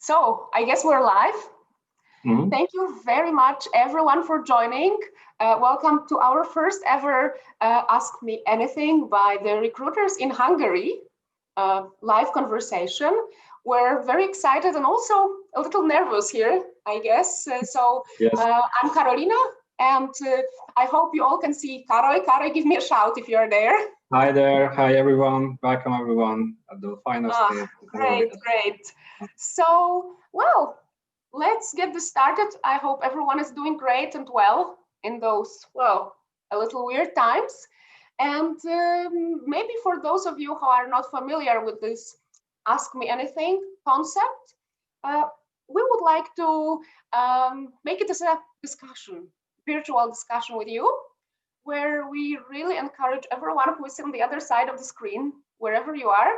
So I guess we're live. Thank you very much, everyone, for joining. Welcome to our first ever Ask Me Anything by the recruiters in Hungary live conversation. We're very excited and also a little nervous here, I guess. Yes. I'm Karolina, and I hope you all can see Karoly. Karoly, give me a shout if you're there. Hi there. Hi, everyone. Welcome, everyone, at the final stage. Great. So, well, let's get this started. I hope everyone is doing great and well in those, well, a little weird times. And maybe for those of you who are not familiar with this Ask Me Anything concept, we would like to make it as a discussion, virtual discussion with you, where we really encourage everyone who is on the other side of the screen, wherever you are,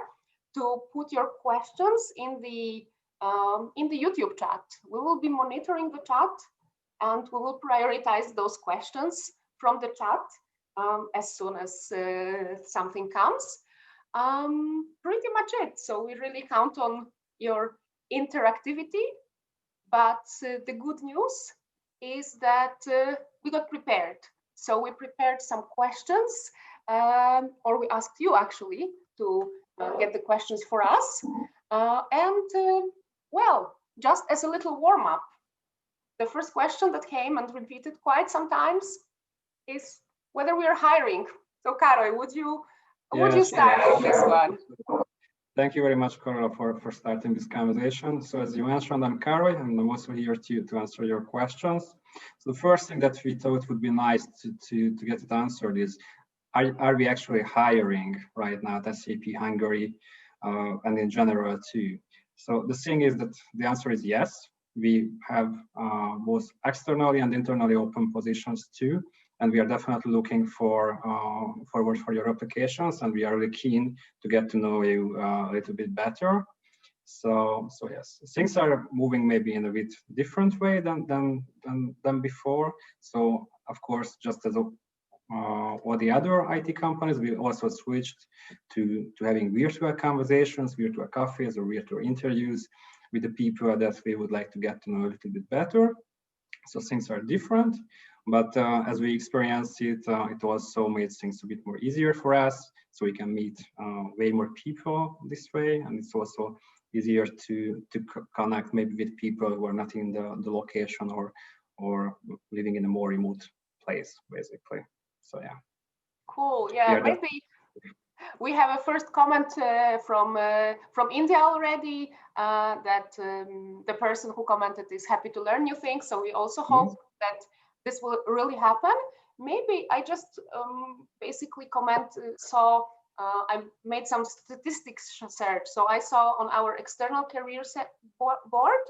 to put your questions in the YouTube chat. We will be monitoring the chat, and we will prioritize those questions from the chat as soon as something comes. Pretty much it. So we really count on your interactivity. But the good news is that we got prepared. So we prepared some questions, or we asked you actually to get the questions for us. Well, just as a little warm up, the first question that came and repeated quite sometimes is whether we are hiring. So Karoly, would you start with this one? Thank you very much, Karoly, for starting this conversation. So as you mentioned, I'm Karoly, and I'm also here to answer your questions. So the first thing that we thought would be nice to get it answered is, are we actually hiring right now at SAP Hungary and in general too? So the thing is that the answer is yes. We have both externally and internally open positions too, and we are definitely looking forward for your applications, and we are really keen to get to know you a little bit better. So yes, things are moving maybe in a bit different way than before. So of course, just as all the other IT companies, we also switched to having virtual conversations, virtual coffees, or virtual interviews with the people that we would like to get to know a little bit better. So things are different, but as we experienced it, it also made things a bit more easier for us. So we can meet way more people this way, and it's also easier to connect maybe with people who are not in the location or living in a more remote place, basically. So yeah. Cool. Yeah, maybe we have a first comment from India already, that the person who commented is happy to learn new things. So we also hope that this will really happen. Maybe I just basically I made some statistics search. So I saw on our external career board,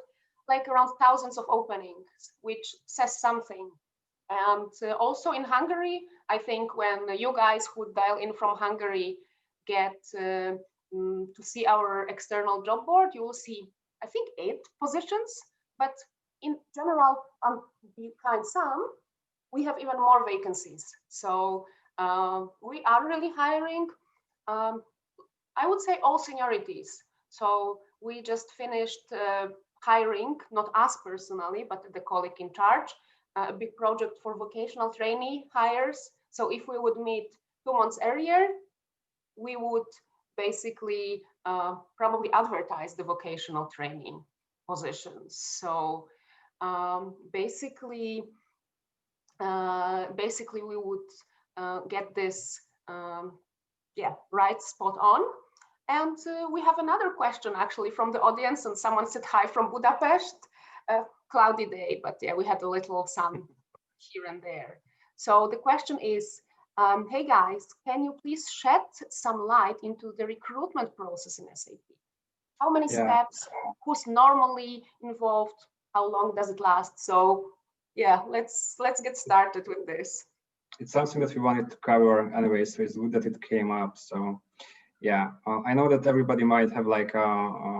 like around thousands of openings, which says something. And also in Hungary, I think when you guys who dial in from Hungary get to see our external job board, you will see, I think, 8 positions. But in general, behind some, we have even more vacancies. So we are really hiring, I would say, all seniorities. So we just finished hiring, not us personally, but the colleague in charge, a big project for vocational trainee hires. So if we would meet 2 months earlier, we would basically probably advertise the vocational training positions. So basically we would get this right spot on. And we have another question actually from the audience, and someone said hi from Budapest. Cloudy day, but yeah, we had a little sun here and there. So the question is, hey guys, can you please shed some light into the recruitment process in SAP? How many steps? Who's normally involved? How long does it last? So yeah, let's get started with this. It's something that we wanted to cover anyway, so it's good that it came up. So yeah, I know that everybody might have like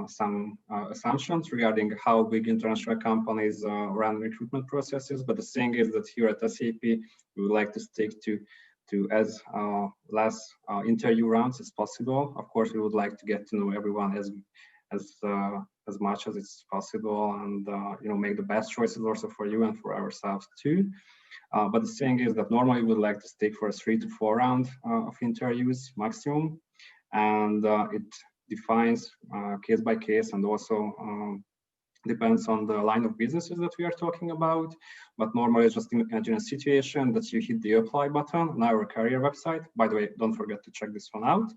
some assumptions regarding how big international companies run recruitment processes, but the thing is that here at SAP, we would like to stick to as less interview rounds as possible. Of course, we would like to get to know everyone as as much as it's possible, and make the best choices also for you and for ourselves too. But the thing is that normally we would like to stick for a 3 to 4 round of interviews maximum, and it defines case by case, and also depends on the line of businesses that we are talking about. But normally just imagine a situation that you hit the apply button on our career website. By the way, don't forget to check this one out.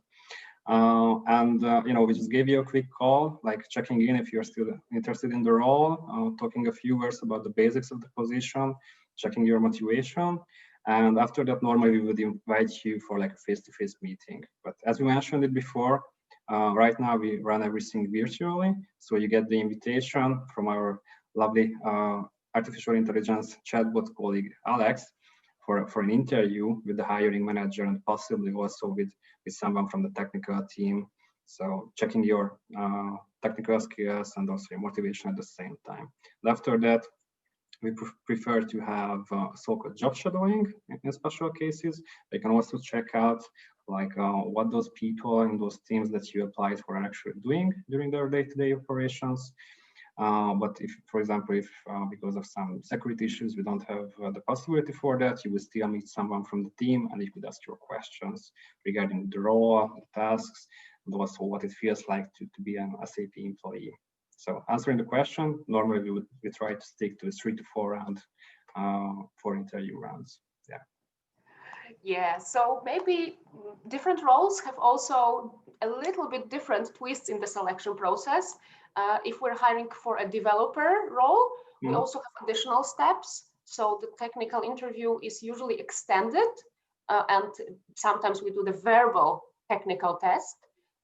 We just gave you a quick call, like checking in if you're still interested in the role, talking a few words about the basics of the position, checking your motivation. And after that, normally we would invite you for like a face-to-face meeting. But as we mentioned it before, right now we run everything virtually. So you get the invitation from our lovely artificial intelligence chatbot colleague, Alex, for an interview with the hiring manager, and possibly also with someone from the technical team. So checking your technical skills and also your motivation at the same time. And after that, we prefer to have so-called job shadowing in special cases. They can also check out like what those people in those teams that you applied for are actually doing during their day-to-day operations. But if, for example, if because of some security issues, we don't have the possibility for that, you will still meet someone from the team, and you could ask your questions regarding the role, the tasks, and also what it feels like to be an SAP employee. So answering the question, normally we try to stick to a 3 to 4 round for interview rounds. Yeah. Yeah, so maybe different roles have also a little bit different twists in the selection process. If we're hiring for a developer role, we also have additional steps. So the technical interview is usually extended, and sometimes we do the verbal technical test,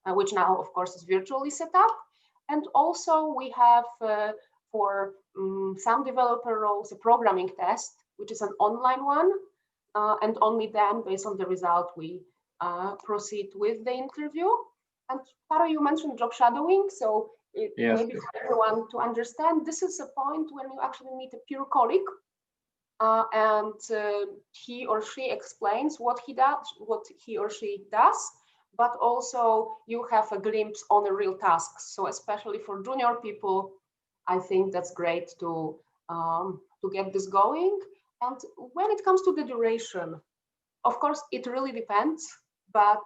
which now, of course, is virtually set up. And also we have for some developer roles a programming test, which is an online one, and only then, based on the result, we proceed with the interview. And Karo, you mentioned job shadowing, so maybe for everyone to understand, this is a point when you actually meet a peer colleague, and he or she explains what he or she does, but also you have a glimpse on the real tasks. So especially for junior people, I think that's great to get this going. And when it comes to the duration, of course, it really depends, but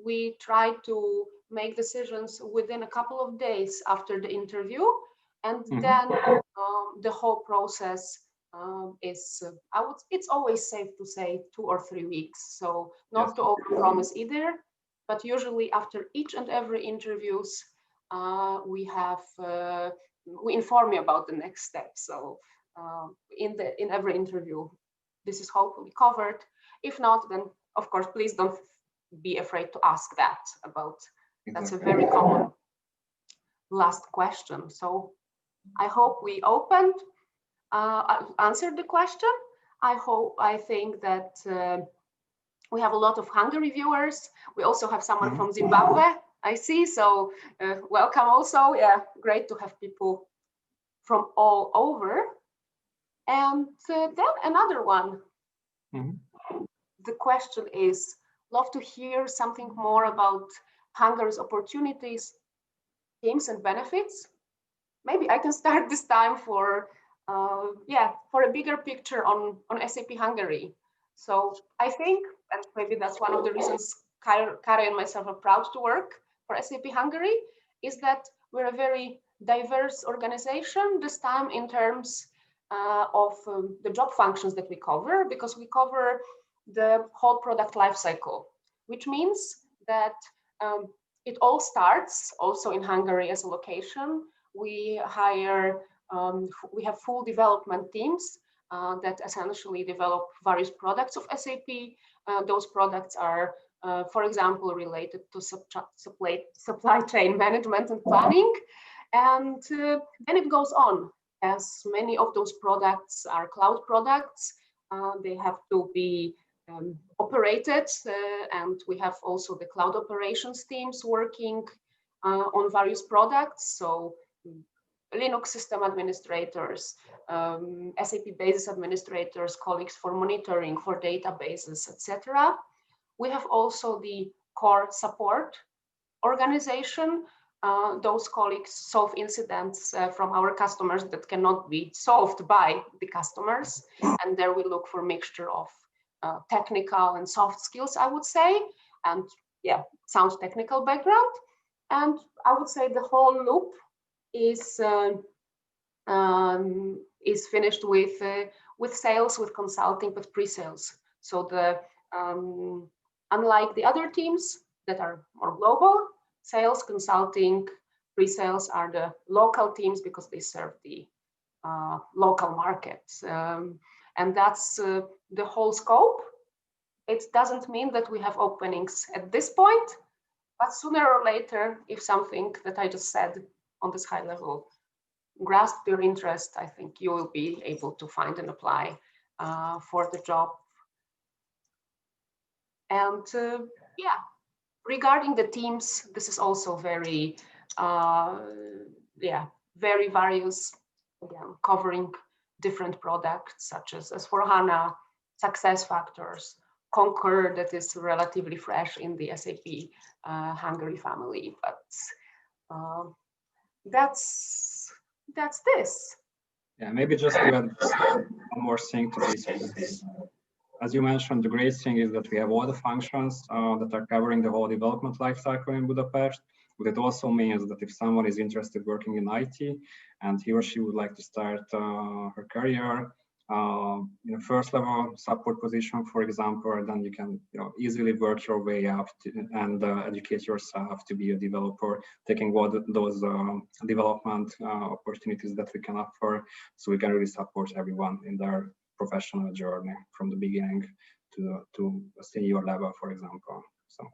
we try to make decisions within a couple of days after the interview, and then the whole process is, it's always safe to say 2 or 3 weeks. So not to overpromise either, but usually after each and every interviews, we inform you about the next step. So in every interview, this is hopefully covered. If not, then of course, please don't be afraid to ask that about. That's a very common last question. So I hope we answered the question. I think that we have a lot of Hungary viewers. We also have someone from Zimbabwe, I see. So welcome also. Yeah, great to have people from all over. And then another one. The question is, love to hear something more about Hungary's opportunities, teams, and benefits. Maybe I can start this time for a bigger picture on SAP Hungary. So I think, and maybe that's one of the reasons Karo and myself are proud to work for SAP Hungary, is that we're a very diverse organization, this time in terms of the job functions that we cover, because we cover the whole product lifecycle, which means that it all starts also in Hungary as a location. We hire, we have full development teams that essentially develop various products of SAP. Those products are, for example, related to supply chain management and planning. And then it goes on, as many of those products are cloud products. They have to be operated, and we have also the cloud operations teams working on various products. So Linux system administrators, SAP basis administrators, colleagues for monitoring, for databases, etc. We have also the core support organization, those colleagues solve incidents from our customers that cannot be solved by the customers. And there we look for a mixture of technical and soft skills, I would say, and yeah, sound technical background. And I would say the whole loop is finished with sales, with consulting, with pre-sales. So the unlike the other teams that are more global, sales, consulting, pre-sales are the local teams because they serve the local markets. And that's the whole scope. It doesn't mean that we have openings at this point, but sooner or later, if something that I just said on this high level grasp your interest, I think you will be able to find and apply for the job. And yeah, regarding the teams, this is also very, very various, again, covering different products such as S4HANA, SuccessFactors, Concur, that is relatively fresh in the SAP Hungary family, but that's this. Yeah, maybe just to add one more thing to this. As you mentioned, the great thing is that we have all the functions that are covering the whole development lifecycle in Budapest. But it also means that if someone is interested working in IT and he or she would like to start her career in a first level support position, for example, then you can easily work your way up and educate yourself to be a developer, taking all those development opportunities that we can offer, so we can really support everyone in their professional journey from the beginning to a senior level, for example. So.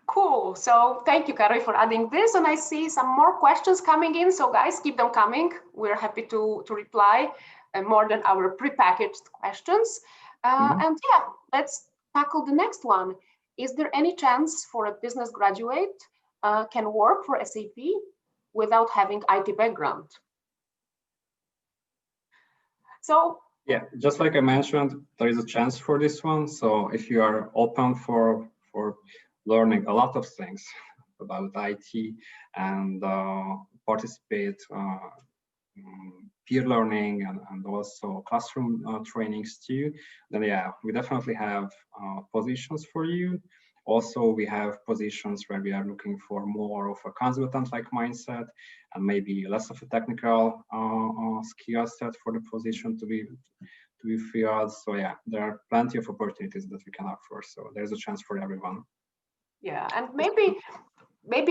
Cool. So thank you, Karoly, for adding this. And I see some more questions coming in. So guys, keep them coming. We're happy to reply more than our prepackaged questions. And yeah, let's tackle the next one. Is there any chance for a business graduate can work for SAP without having IT background? So yeah, just like I mentioned, there is a chance for this one. So if you are open for learning a lot of things about IT and participate peer learning and also classroom trainings too, then yeah, we definitely have positions for you. Also, we have positions where we are looking for more of a consultant-like mindset and maybe less of a technical skill set for the position to be filled. So yeah, there are plenty of opportunities that we can offer. So there's a chance for everyone. Yeah, and maybe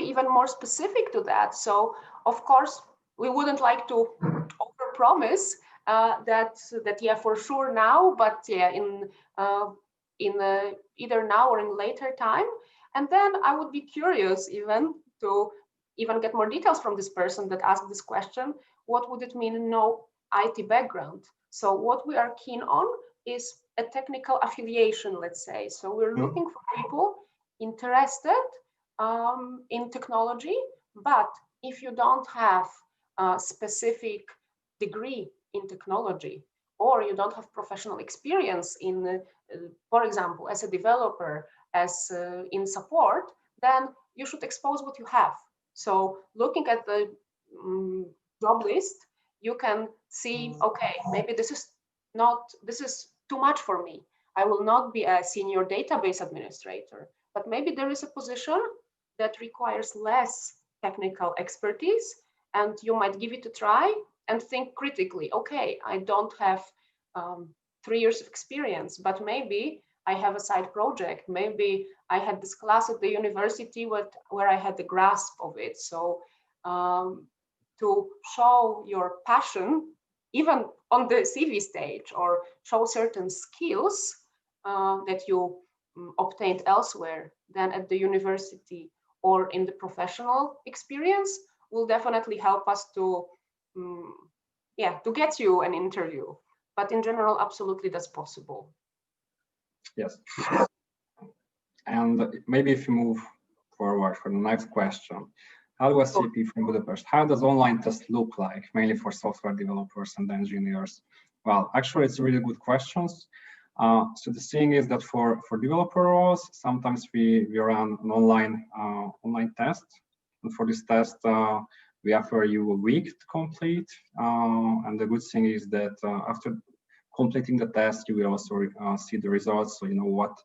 even more specific to that. So of course, we wouldn't like to overpromise that yeah, for sure now, but yeah, in either now or in later time. And then I would be curious even to get more details from this person that asked this question. What would it mean no IT background? So what we are keen on is a technical affiliation, let's say. So we're looking for people interested in technology, but if you don't have a specific degree in technology, or you don't have professional experience in, for example, as a developer, as in support, then you should expose what you have. So looking at the job list, you can see, okay, maybe this is too much for me. I will not be a senior database administrator, but maybe there is a position that requires less technical expertise, and you might give it a try and think critically, okay, I don't have 3 years of experience, but maybe I have a side project. Maybe I had this class at the university where I had the grasp of it. So to show your passion, even on the CV stage, or show certain skills that you obtained elsewhere than at the university or in the professional experience, will definitely help us to get you an interview. But in general, absolutely, that's possible. Yes. And maybe if you move forward for the next question, how do SAP from Budapest, how does online test look like, mainly for software developers and engineers? Well, actually, it's really good questions. So the thing is that for developer roles, sometimes we run an online test. And for this test, we offer you a week to complete. And the good thing is that after completing the test, you will also see the results. So you know what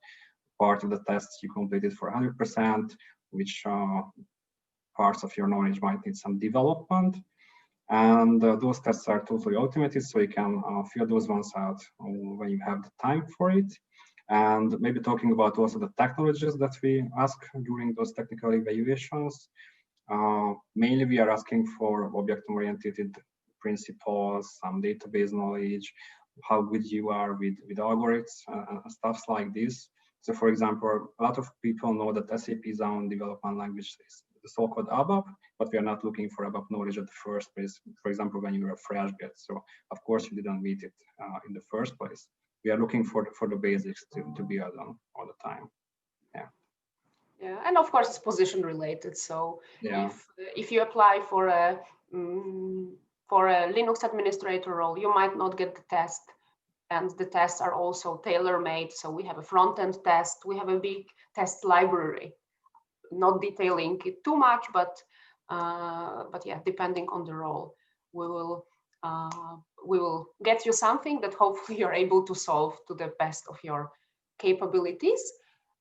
part of the test you completed for 100%, which parts of your knowledge might need some development. And those tests are totally automated, so you can fill those ones out when you have the time for it. And maybe talking about also the technologies that we ask during those technical evaluations. Mainly we are asking for object-oriented principles, some database knowledge, how good you are with algorithms and stuff like this. So for example, a lot of people know that SAP's own development language is the so-called ABAP, but we are not looking for ABAP knowledge at the first place. For example, when you were a fresh grad, so of course you didn't meet it in the first place. We are looking for the basics to be done all the time. Yeah. Yeah, and of course it's position related. So yeah. if you apply for a Linux administrator role, you might not get the test. And the tests are also tailor-made. So we have a front-end test. We have a big test library, not detailing it too much, but yeah, depending on the role, we will get you something that hopefully you're able to solve to the best of your capabilities.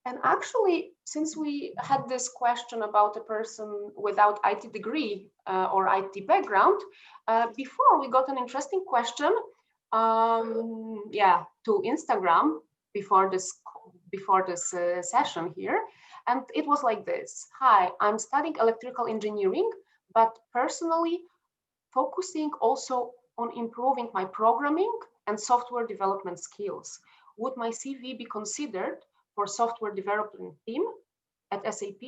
And actually, since we had this question about a person without IT degree or IT background, before we got an interesting question. Yeah, to Instagram before this session here, and it was like this: Hi, I'm studying electrical engineering, but personally focusing also on improving my programming and software development skills. Would my CV be considered for software development team at SAP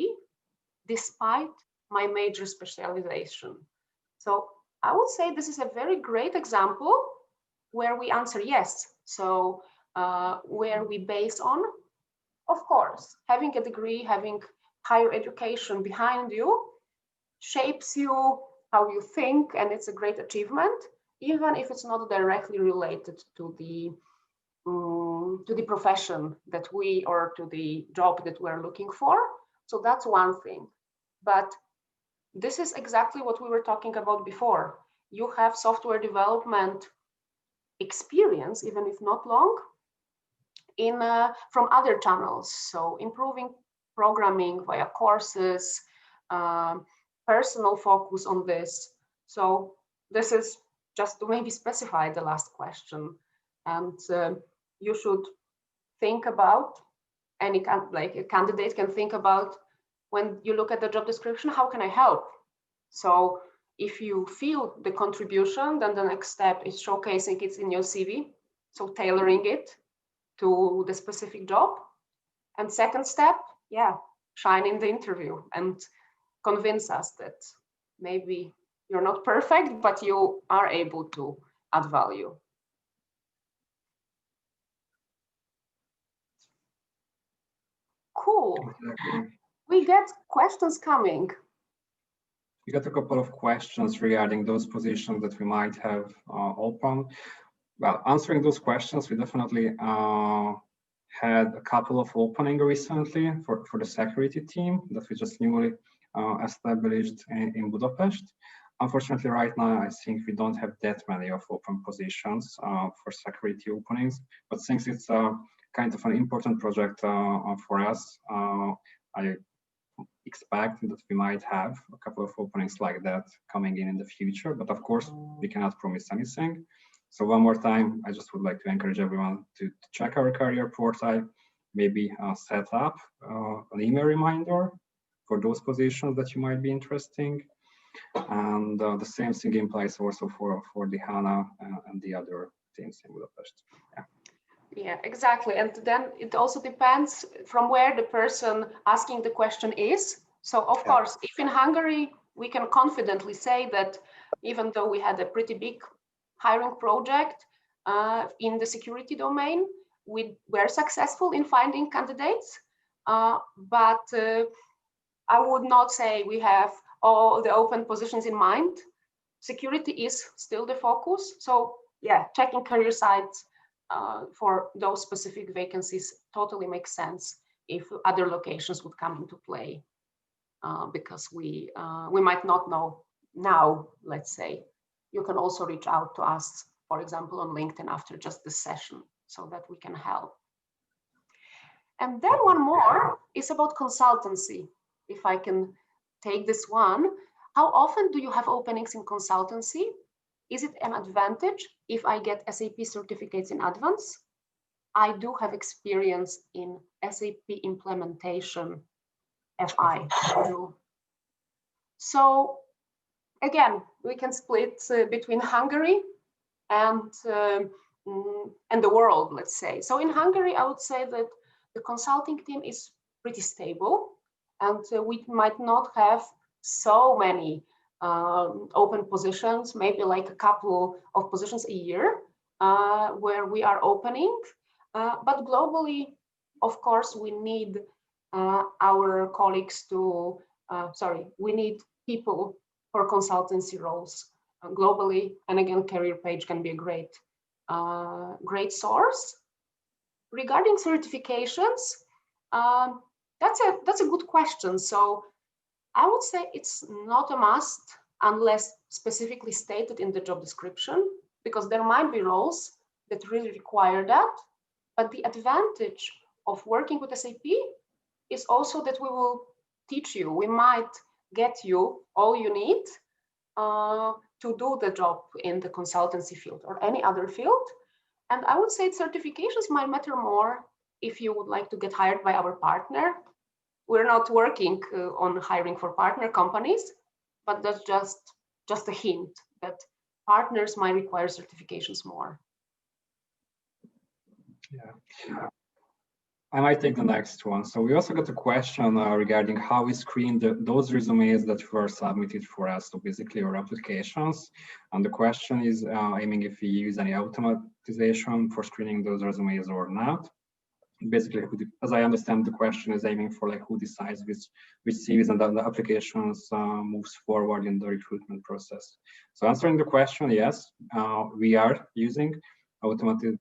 despite my major specialization? So I would say this is a very great example where we answer yes. So where we base on, of course, having a degree, having higher education behind you shapes you, how you think, and it's a great achievement, even if it's not directly related to the profession that we, or to the job that we're looking for. So that's one thing. But this is exactly what we were talking about before. You have software development experience, even if not long, from other channels. So improving programming via courses, personal focus on this. So this is just to maybe specify the last question. And you should think about, like a candidate can think about, when you look at the job description, how can I help? So if you feel the contribution, then the next step is showcasing it in your CV. So tailoring it to the specific job. And second step, yeah, shine in the interview and convince us that maybe you're not perfect, but you are able to add value. Cool. Exactly. We get questions coming. We got a couple of questions regarding those positions that we might have open. Well, answering those questions, we definitely had a couple of openings recently for the security team that we just newly established in Budapest. Unfortunately, right now, I think we don't have that many of open positions for security openings, but since it's kind of an important project for us, I expect that we might have a couple of openings like that coming in the future, but of course, we cannot promise anything. So one more time, I just would like to encourage everyone to check our career portal, maybe set up an email reminder for those positions that you might be interested. And the same thing implies also for the HANA and the other teams in Budapest. Yeah. Yeah, exactly. And then it also depends from where the person asking the question is. So of course, if in Hungary, we can confidently say that even though we had a pretty big hiring project in the security domain, we were successful in finding candidates. But I would not say we have all the open positions in mind. Security is still the focus. So yeah, checking career sites for those specific vacancies totally makes sense if other locations would come into play. because we might not know now, let's say. You can also reach out to us, for example, on LinkedIn after just this session, so that we can help. And then one more is about consultancy. If I can take this one, how often do you have openings in consultancy? Is it an advantage if I get SAP certificates in advance? I do have experience in SAP implementation, FI. So again, we can split between Hungary and the world, let's say. So in Hungary, I would say that the consulting team is pretty stable, and we might not have so many open positions, maybe like a couple of positions a year where we are opening. But globally, of course, we need our colleagues to, we need people for consultancy roles globally. And again, career page can be a great source. Regarding certifications, that's a good question. So I would say it's not a must unless specifically stated in the job description, because there might be roles that really require that. But the advantage of working with SAP is also that we will teach you. We might get you all you need to do the job in the consultancy field or any other field. And I would say certifications might matter more if you would like to get hired by our partner. We're not working on hiring for partner companies, but that's just a hint that partners might require certifications more. Yeah. I might take the next one. So we also got a question regarding how we screen those resumes that were submitted for us, so basically our applications. And the question is aiming if we use any automatization for screening those resumes or not. Basically, as I understand, the question is aiming for like who decides which CVs and the applications moves forward in the recruitment process. So answering the question, yes, we are using automated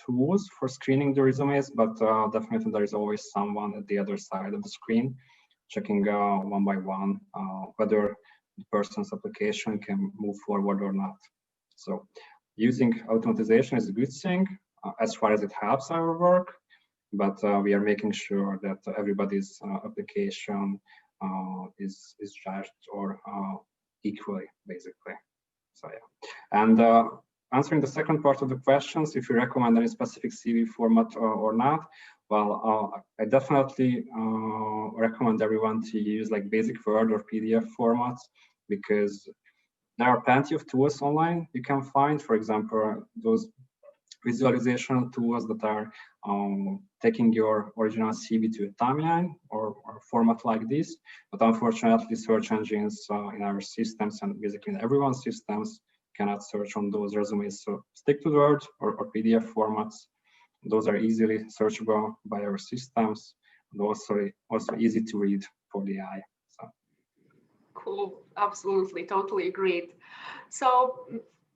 tools for screening the resumes, but definitely there is always someone at the other side of the screen checking one by one whether the person's application can move forward or not. So using automatization is a good thing as far as it helps our work, but we are making sure that everybody's application is judged or equally, basically. So yeah, and answering the second part of the questions, if you recommend any specific CV format or not, well, I definitely recommend everyone to use like basic Word or PDF formats, because there are plenty of tools online you can find. For example, those visualization tools that are taking your original CV to a timeline or format like this. But unfortunately, search engines in our systems and basically in everyone's systems cannot search on those resumes. So stick to Word or PDF formats. Those are easily searchable by our systems and also easy to read for the eye. So. Cool, absolutely, totally agreed. So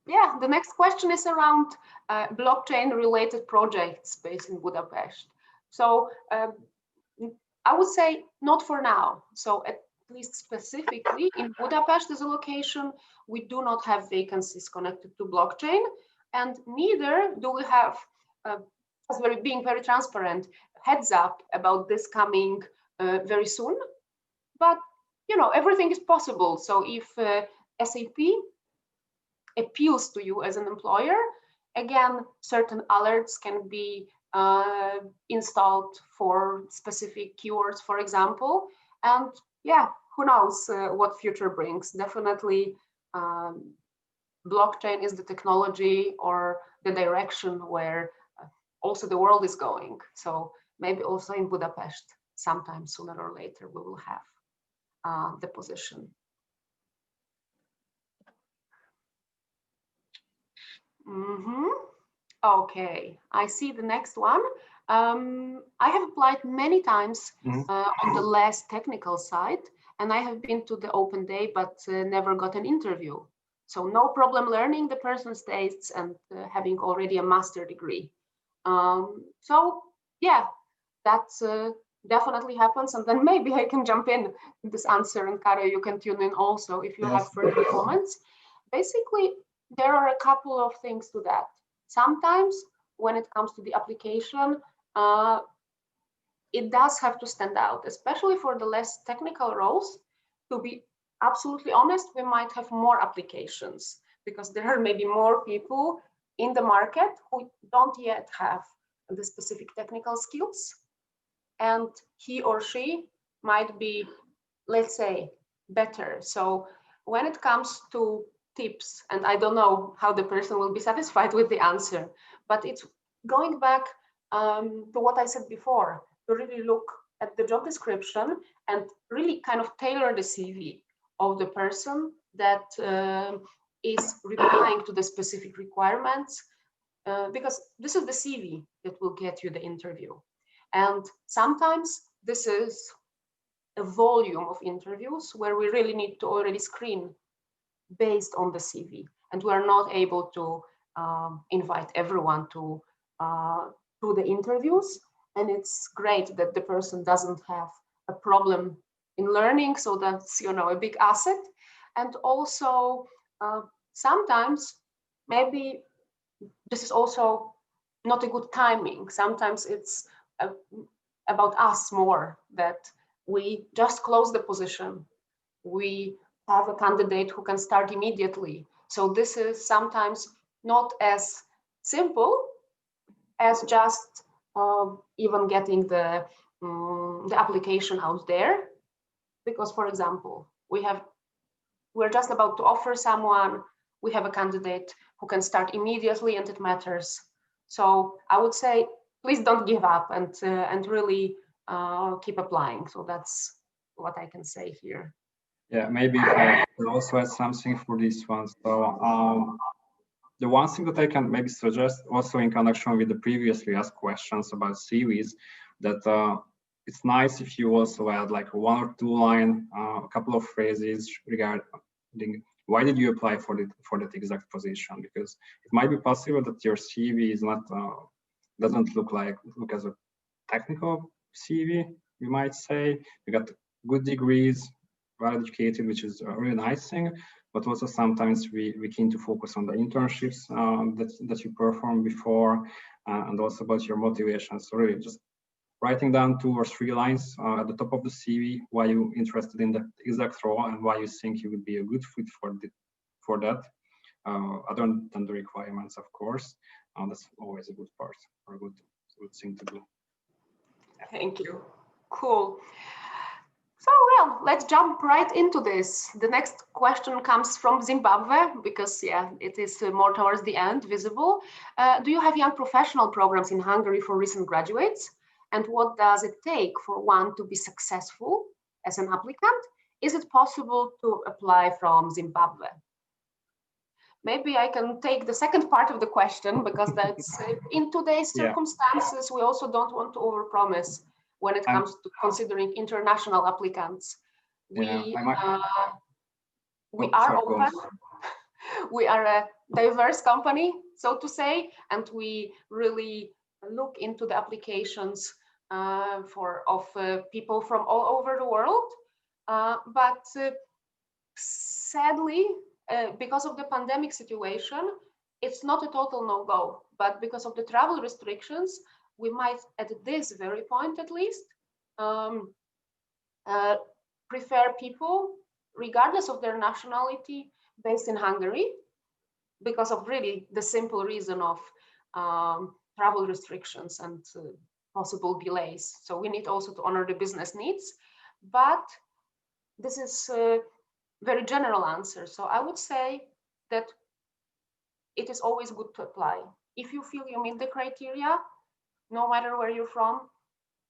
yeah, the next question is around blockchain related projects based in Budapest. So I would say not for now. So at least specifically in Budapest as a location, we do not have vacancies connected to blockchain, and neither do we have, being very transparent, heads up about this coming very soon. But you know, everything is possible. So if SAP appeals to you as an employer, again, certain alerts can be installed for specific keywords, for example. And yeah, who knows what future brings. Definitely blockchain is the technology or the direction where also the world is going. So maybe also in Budapest, sometime sooner or later, we will have the position. Okay, I see the next one. I have applied many times on the less technical side, and I have been to the open day, but never got an interview. So no problem learning the person's tastes and having already a master degree. So yeah, that's definitely happens. And then maybe I can jump in this answer, and Karo, you can tune in also if you have further comments. Basically, there are a couple of things to that. Sometimes when it comes to the application, it does have to stand out, especially for the less technical roles. To be absolutely honest, we might have more applications because there are maybe more people in the market who don't yet have the specific technical skills. And he or she might be, let's say, better. So when it comes to tips, and I don't know how the person will be satisfied with the answer, but it's going back to what I said before, to really look at the job description and really kind of tailor the CV of the person that is replying to the specific requirements, because this is the CV that will get you the interview. And sometimes this is a volume of interviews where we really need to already screen based on the CV, and we are not able to invite everyone to the interviews. And it's great that the person doesn't have a problem in learning, so that's, you know, a big asset. And also sometimes maybe this is also not a good timing. Sometimes it's about us more, that we just close the position. We have a candidate who can start immediately. So this is sometimes not as simple as just even getting the application out there. Because, for example, we're just about to offer someone, we have a candidate who can start immediately, and it matters. So I would say, please don't give up, and really keep applying. So that's what I can say here. Yeah, maybe I could also add something for this one. So the one thing that I can maybe suggest, also in connection with the previously asked questions about CVs, that it's nice if you also add like 1 or 2 line, a couple of phrases regarding why did you apply for that exact position, because it might be possible that your CV is not doesn't look as a technical CV. You might say you got good degrees, well educated, which is a really nice thing, but also sometimes we keen to focus on the internships that you performed before, and also about your motivation. So really just writing down 2 or 3 lines at the top of the CV why you're interested in the exact role and why you think you would be a good fit for that, other than the requirements, of course. That's always a good part, or a good thing to do. Thank you. Cool. So, well, let's jump right into this. The next question comes from Zimbabwe, because, yeah, it is more towards the end, visible. Do you have young professional programs in Hungary for recent graduates? And what does it take for one to be successful as an applicant? Is it possible to apply from Zimbabwe? Maybe I can take the second part of the question, because that's in today's circumstances, we also don't want to overpromise when it comes to considering international applicants. We are open. We are a diverse company, so to say, and we really look into the applications of people from all over the world. But sadly, because of the pandemic situation, it's not a total no-go. But because of the travel restrictions, we might, at this very point at least, prefer people, regardless of their nationality, based in Hungary, because of really the simple reason of travel restrictions and possible delays. So we need also to honor the business needs. But this is a very general answer. So I would say that it is always good to apply. If you feel you meet the criteria, no matter where you're from,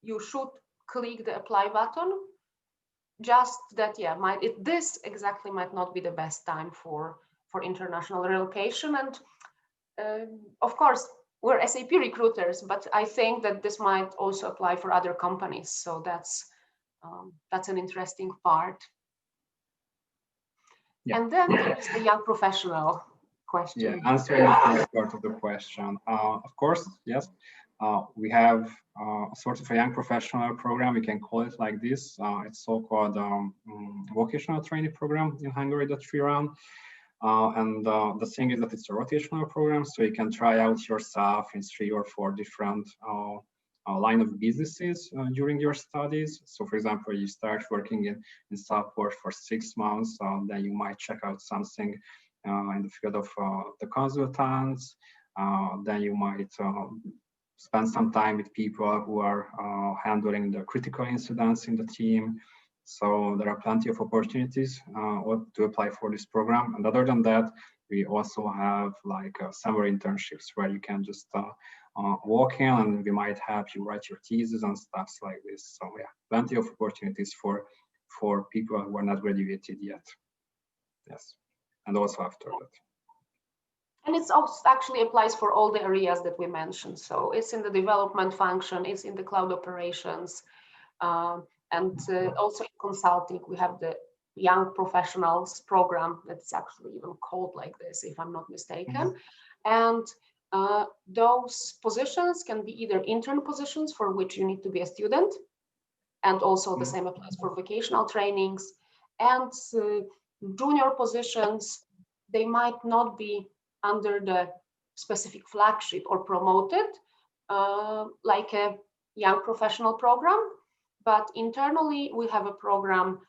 you should click the apply button. Just that, yeah, this exactly might not be the best time for international relocation. And of course, we're SAP recruiters, but I think that this might also apply for other companies. So that's an interesting part. Yeah. And then there's the young professional question. Yeah, answering the first part of the question. Of course, yes. We have a sort of a young professional program, we can call it like this. It's so-called vocational training program in Hungary that we run. The thing is that it's a rotational program, so you can try out yourself in 3 or 4 different line of businesses during your studies. So for example, you start working in support for 6 months, then you might check out something in the field of the consultants, then you might spend some time with people who are handling the critical incidents in the team. So there are plenty of opportunities to apply for this program. And other than that, we also have like summer internships where you can just walk in and we might help you write your thesis and stuff like this. So yeah, plenty of opportunities for people who are not graduated yet. Yes, and also after that. And it also actually applies for all the areas that we mentioned. So it's in the development function, it's in the cloud operations, and also in consulting, we have the Young Professionals program that's actually even called like this, if I'm not mistaken. And those positions can be either intern positions for which you need to be a student, and also the same applies for vocational trainings, and junior positions, they might not be under the specific flagship or promoted like a young professional program, but internally we have a program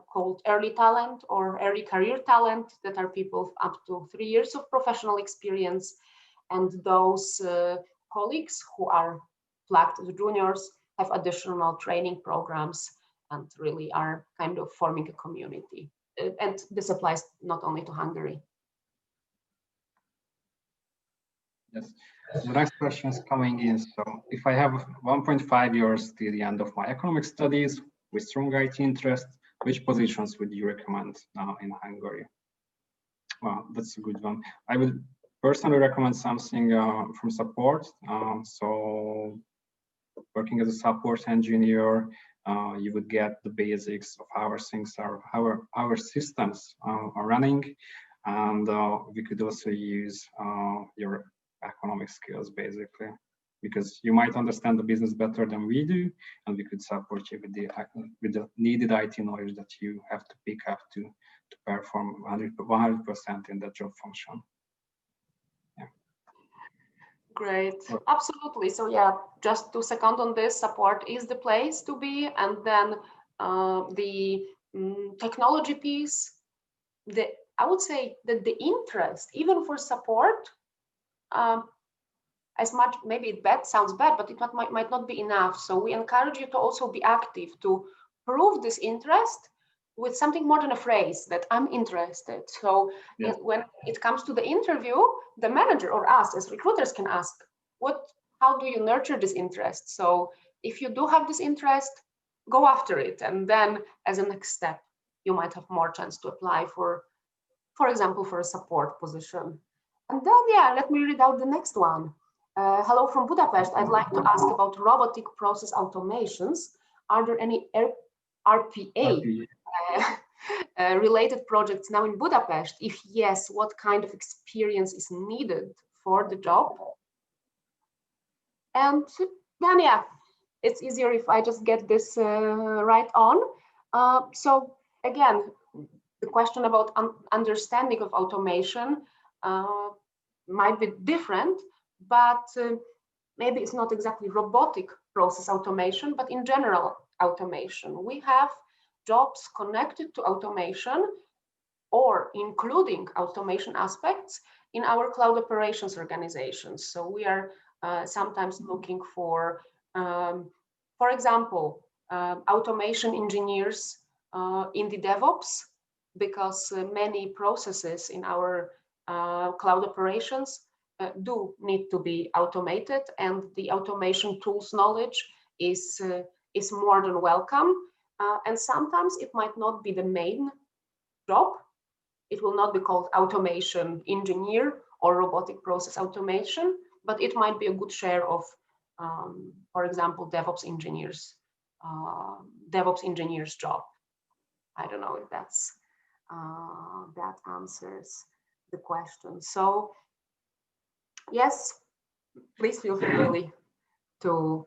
called early talent or early career talent that are people up to 3 years of professional experience, and those colleagues who are flagged as juniors have additional training programs and really are kind of forming a community. And this applies not only to Hungary. Yes, the next question is coming in. So if I have 1.5 years till the end of my economic studies with strong IT interest, which positions would you recommend in Hungary? Well, that's a good one. I would personally recommend something from support. So working as a support engineer, you would get the basics of how things are, how our systems are running. And we could also use your economic skills basically, because you might understand the business better than we do, and we could support you with the needed IT knowledge that you have to pick up to perform 100% in that job function. Yeah. Great, absolutely. So yeah, just to second on this, support is the place to be, and then the technology piece, I would say that the interest, even for support, as much, maybe sounds bad, but it might not be enough. So we encourage you to also be active, to prove this interest with something more than a phrase that I'm interested. So when it comes to the interview, the manager or us as recruiters can ask, how do you nurture this interest? So if you do have this interest, go after it. And then as a next step, you might have more chance to apply for example, for a support position. And then, yeah, let me read out the next one. Hello from Budapest. I'd like to ask about robotic process automations. Are there any RPA related projects now in Budapest? If yes, what kind of experience is needed for the job? And then, yeah, it's easier if I just get this right on. So again, the question about understanding of automation might be different, but maybe it's not exactly robotic process automation, but in general automation. We have jobs connected to automation or including automation aspects in our cloud operations organizations. So we are sometimes looking for example, automation engineers in the DevOps, because many processes in our cloud operations do need to be automated, and the automation tools knowledge is more than welcome. And sometimes it might not be the main job. It will not be called automation engineer or robotic process automation, but it might be a good share of, for example, DevOps engineers job. I don't know if that answers the question. So yes, please feel free, really. to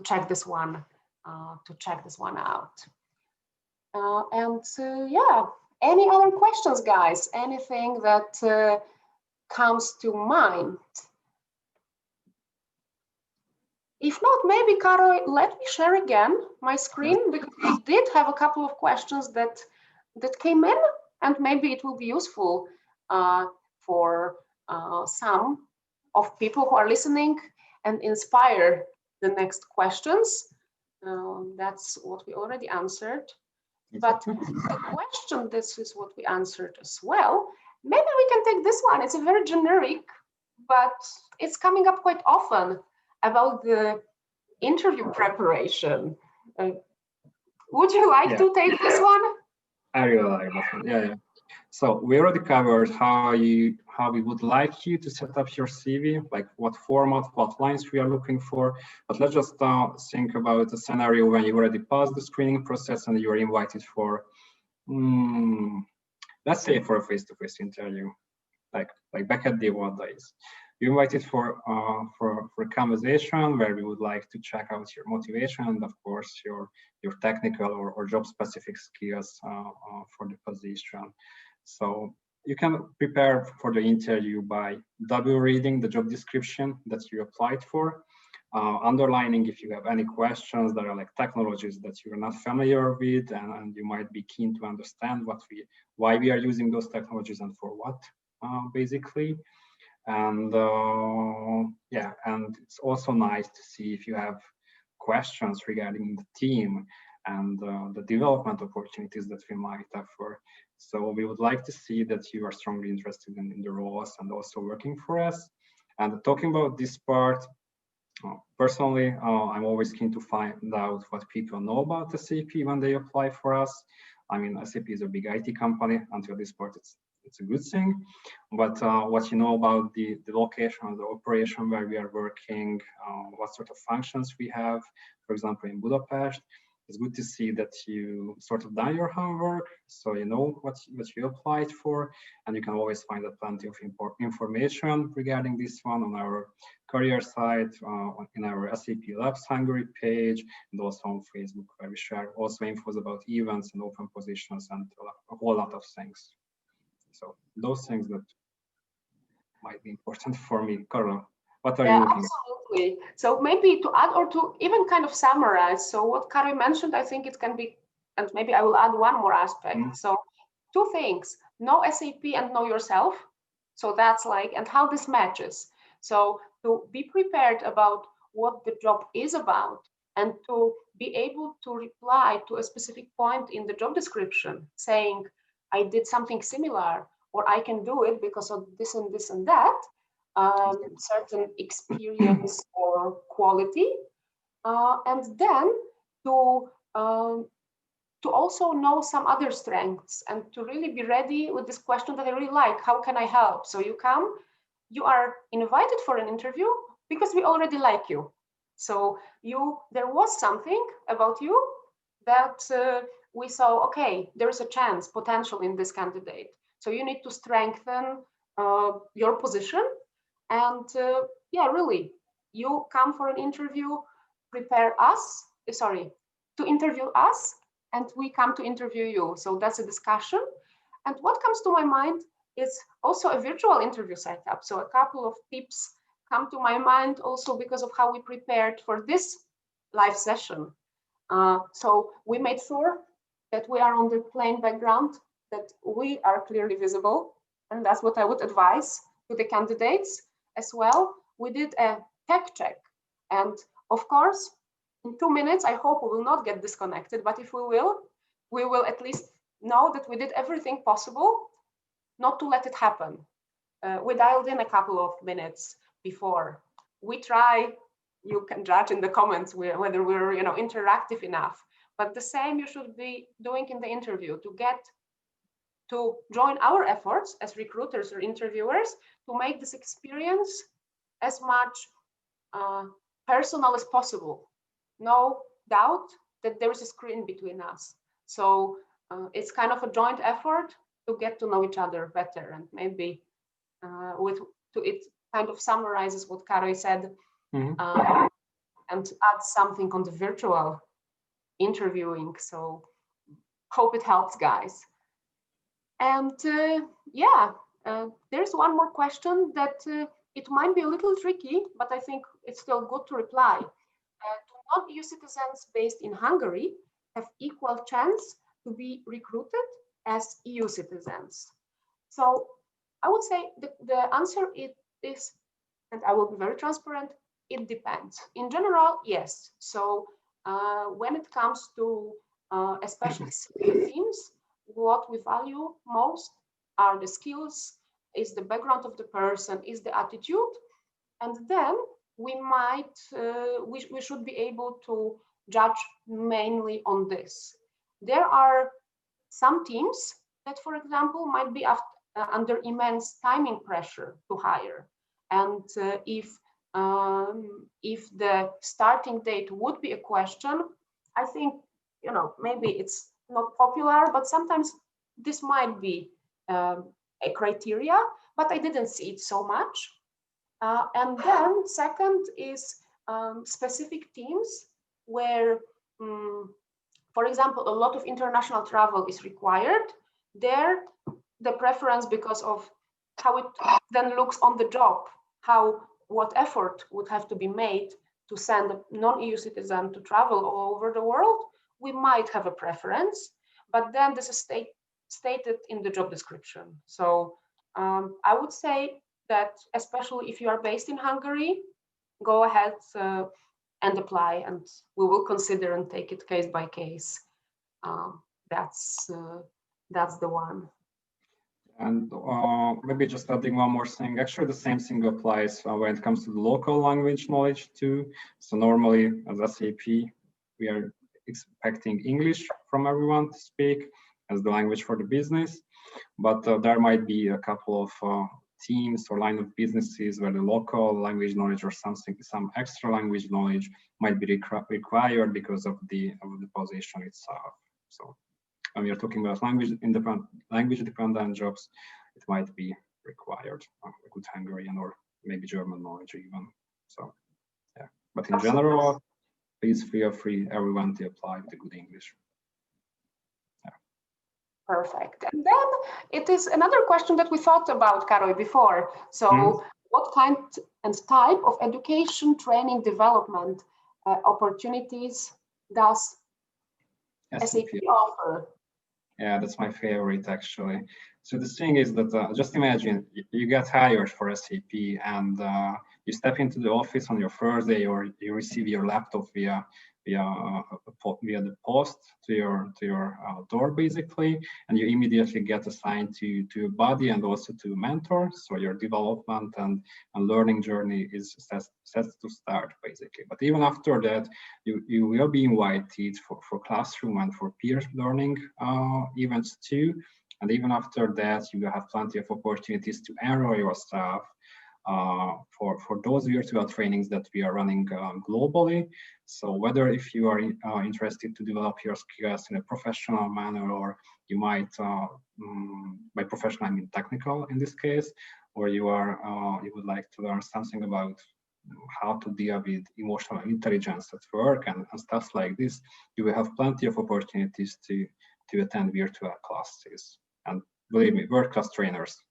check this one out. Yeah, any other questions, guys? Anything that comes to mind? If not, maybe Karo, let me share again my screen, because we did have a couple of questions that came in, and maybe it will be useful for some of people who are listening and inspire the next questions. That's what we already answered. But the question, this is what we answered as well. Maybe we can take this one. It's a very generic, but it's coming up quite often, about the interview preparation. Would you like to take this one? I really like this one. Yeah. So we already covered how we would like you to set up your CV, like what format, what lines we are looking for. But let's just think about a scenario when you already passed the screening process and you are invited for, let's say, for a face-to-face interview, like back at the award days. You're invited for a conversation where we would like to check out your motivation and, of course, your technical or job-specific skills for the position. So you can prepare for the interview by double reading the job description that you applied for, underlining if you have any questions that are like technologies that you're not familiar with, and you might be keen to understand why we are using those technologies and for what, basically. And and it's also nice to see if you have questions regarding the team and the development opportunities that we might offer. So we would like to see that you are strongly interested in the roles and also working for us. And talking about this part, personally, I'm always keen to find out what people know about SAP when they apply for us. I mean, SAP is a big IT company. Until this part, it's a good thing, but what you know about the location, the operation where we are working, what sort of functions we have, for example, in Budapest, it's good to see that you sort of done your homework, so you know what you applied for, and you can always find plenty of information regarding this one on our career site, in our SAP Labs Hungary page, and also on Facebook, where we share also infos about events and open positions and a whole lot of things. So those things that might be important for me. Karol, what are you looking at? Absolutely. So maybe to add or to even kind of summarize. So what Kari mentioned, I think it can be, and maybe I will add one more aspect. So two things: know SAP and know yourself. So that's like, and how this matches. So to be prepared about what the job is about and to be able to reply to a specific point in the job description saying, I did something similar, or I can do it because of this and this and that, certain experience or quality, and then to also know some other strengths and to really be ready with this question that I really like: how can I help? So you are invited for an interview because we already like you. So there was something about you that we saw, okay, there's a chance, potential in this candidate. So you need to strengthen your position. And really, you come for an interview, to interview us, and we come to interview you. So that's a discussion. And what comes to my mind is also a virtual interview setup. So a couple of tips come to my mind also because of how we prepared for this live session. So we made sure that we are on the plain background, that we are clearly visible. And that's what I would advise to the candidates as well. We did a tech check. And of course, in 2 minutes, I hope we will not get disconnected, but if we will at least know that we did everything possible not to let it happen. We dialed in a couple of minutes before. We try, you can judge in the comments whether we're interactive enough, but the same you should be doing in the interview to join our efforts as recruiters or interviewers to make this experience as much personal as possible. No doubt that there is a screen between us. So it's kind of a joint effort to get to know each other better. And maybe it kind of summarizes what Kari said. and add something on the virtual interviewing. So hope it helps, guys. And there's one more question that it might be a little tricky, but I think it's still good to reply. Do non-EU citizens based in Hungary have equal chance to be recruited as EU citizens? So I would say the answer is, and I will be very transparent, it depends. In general, yes. So when it comes to especially themes, what we value most are the skills, is the background of the person, is the attitude, and then we might we should be able to judge mainly on this. There are some teams that, for example, might be under immense timing pressure to hire, and if the starting date would be a question, I think, you know, maybe it's not popular, but sometimes this might be a criteria, but I didn't see it so much. And then second is specific teams where, for example, a lot of international travel is required. There, the preference, because of how it then looks on the job, what effort would have to be made to send a non-EU citizen to travel all over the world, we might have a preference, but then this is stated in the job description. So I would say that, especially if you are based in Hungary, go ahead and apply, and we will consider and take it case by case. That's the one. And maybe just adding one more thing. Actually, the same thing applies when it comes to the local language knowledge too. So normally, as SAP, we are expecting English from everyone to speak as the language for the business, but there might be a couple of teams or line of businesses where the local language knowledge or something, some extra language knowledge might be required because of the position itself. So when we are talking about language dependent jobs, it might be required a good Hungarian or maybe German knowledge even. So yeah, but in general, please feel free, everyone, to apply with the good English. Yeah. Perfect. And then it is another question that we thought about, Karoly, before. So what kind and type of education, training, development opportunities does SAP offer? Yeah, that's my favorite, actually. So the thing is that just imagine you get hired for SAP and you step into the office on your first day, or you receive your laptop via the post to your door, basically, and you immediately get assigned to a buddy and also to a mentor. So your development and learning journey is set to start, basically. But even after that, you will be invited for classroom and for peer learning events too. And even after that, you will have plenty of opportunities to enroll yourself for those virtual trainings that we are running globally. So whether if you are interested to develop your skills in a professional manner, or you might, by professional I mean technical in this case, or you would like to learn something about how to deal with emotional intelligence at work and stuff like this, you will have plenty of opportunities to attend virtual classes. And believe me, world-class trainers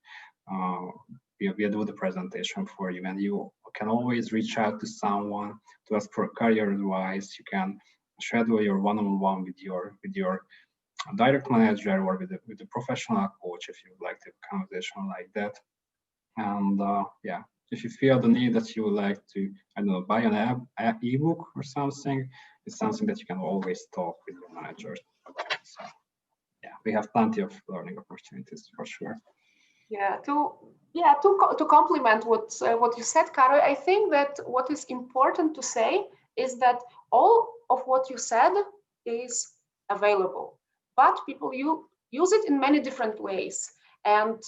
we'll do the presentation for you, and you can always reach out to someone to ask for career advice. You can schedule your one-on-one with your direct manager or with the professional coach if you would like to have a conversation like that. And yeah, if you feel the need that you would like to, I don't know, buy an ebook or something, it's something that you can always talk with your manager. So yeah, we have plenty of learning opportunities for sure. Yeah, to complement what you said, Karoly, I think that what is important to say is that all of what you said is available, but people use it in many different ways. And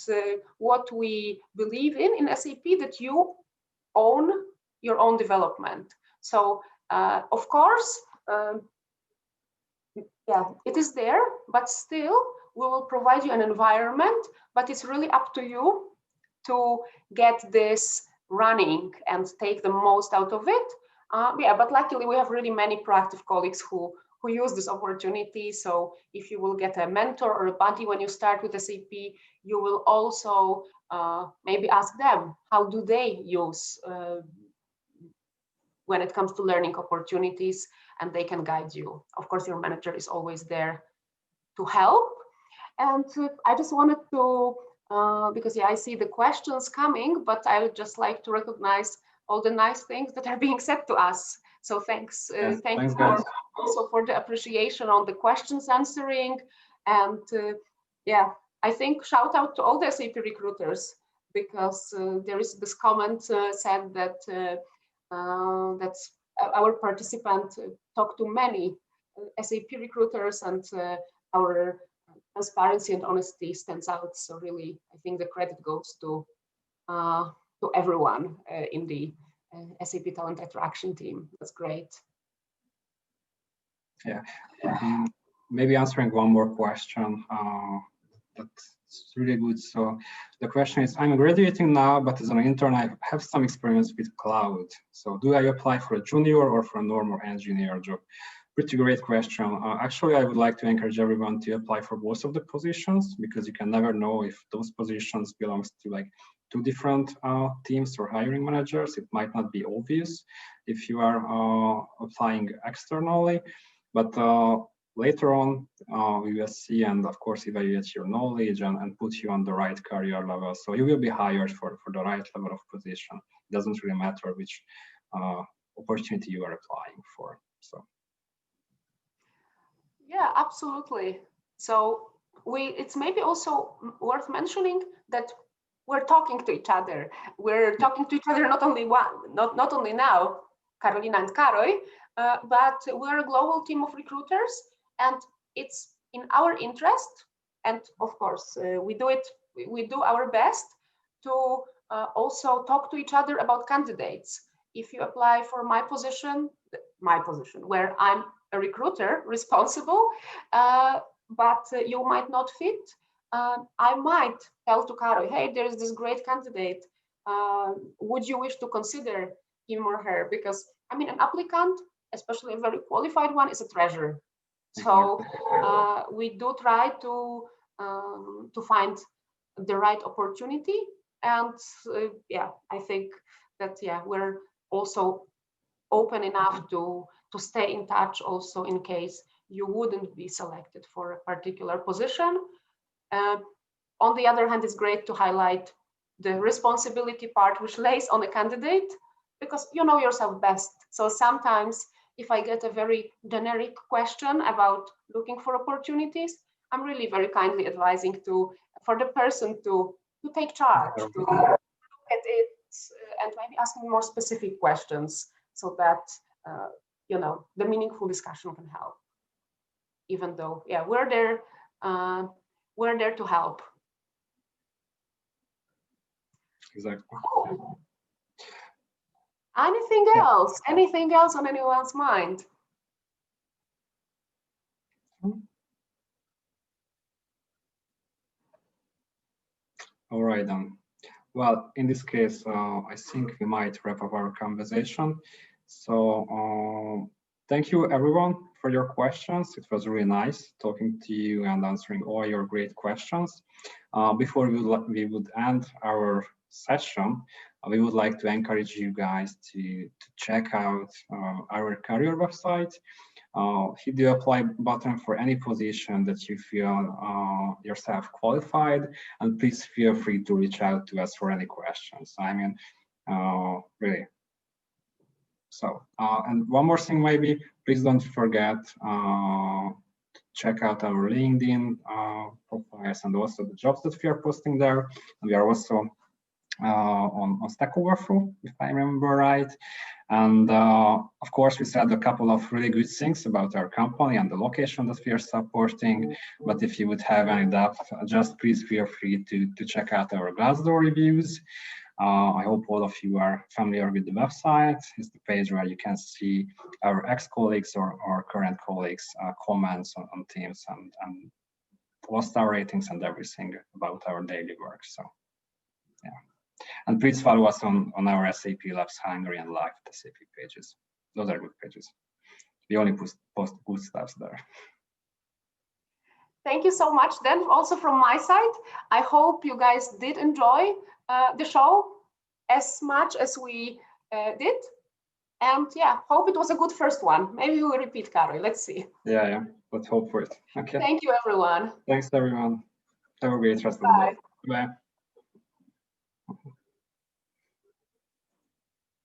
what we believe in SAP, that you own your own development. So of course, yeah, it is there, but still we will provide you an environment, but it's really up to you to get this running and take the most out of it. Yeah, but luckily we have really many proactive colleagues who use this opportunity. So if you will get a mentor or a buddy when you start with SAP, you will also maybe ask them, how do they use when it comes to learning opportunities, and they can guide you. Of course, your manager is always there to help. And I just wanted to, because yeah, I see the questions coming, but I would just like to recognize all the nice things that are being said to us. So thanks, yes, thanks also for the appreciation on the questions answering. And yeah, I think shout out to all the SAP recruiters, because there is this comment said that that's our participant talked to many SAP recruiters, and our transparency and honesty stands out. So really, I think the credit goes to everyone in the SAP Talent Attraction team. That's great. Yeah, maybe answering one more question. That's really good. So the question is, I'm graduating now, but as an intern, I have some experience with cloud. So do I apply for a junior or for a normal engineer job? Pretty great question. Actually, I would like to encourage everyone to apply for both of the positions, because you can never know if those positions belongs to like two different teams or hiring managers. It might not be obvious if you are applying externally, but later on, we will see and of course evaluate your knowledge and put you on the right career level. So you will be hired for the right level of position. It doesn't really matter which opportunity you are applying for. So. Yeah, absolutely. So it's maybe also worth mentioning that we're talking to each other. We're talking to each other not only now, Karolina and Karoly, but we're a global team of recruiters, and it's in our interest. And of course, we do our best to also talk to each other about candidates. If you apply for my position, where I'm a recruiter responsible, but you might not fit, I might tell to Karo, hey, there's this great candidate. Would you wish to consider him or her? Because I mean, an applicant, especially a very qualified one, is a treasure. So we do try to find the right opportunity. And yeah, I think that we're also open enough to stay in touch also in case you wouldn't be selected for a particular position. On the other hand, it's great to highlight the responsibility part which lays on a candidate, because you know yourself best. So sometimes if I get a very generic question about looking for opportunities, I'm really very kindly advising for the person to take charge, to look at it and maybe asking more specific questions, so that you know, the meaningful discussion can help. Even though, yeah, we're there to help. Exactly. Oh. Anything else? Anything else on anyone's mind? All right then. Well, in this case, I think we might wrap up our conversation. So thank you everyone for your questions. It was really nice talking to you and answering all your great questions. Before we would end our session, we would like to encourage you guys to check out our career website. Hit the apply button for any position that you feel yourself qualified, and please feel free to reach out to us for any questions. I mean, really. So, and one more thing, maybe, please don't forget to check out our LinkedIn profiles and also the jobs that we are posting there. And we are also on Stack Overflow, if I remember right. And of course, we said a couple of really good things about our company and the location that we are supporting. But if you would have any doubt, just please feel free to check out our Glassdoor reviews. I hope all of you are familiar with the website. It's the page where you can see our ex-colleagues or current colleagues' comments on teams and 4-star ratings and everything about our daily work. So, yeah. And please follow us on our SAP Labs Hungary and Live SAP pages. those are good pages. We only post good stuff there. Thank you so much. Then also from my side, I hope you guys did enjoy the show as much as we did. And yeah, hope it was a good first one. Maybe we will repeat, Karoly. Let's see. Yeah. Let's hope for it. Okay. Thank you, everyone. Thanks, everyone. Have a great rest of the day. Bye.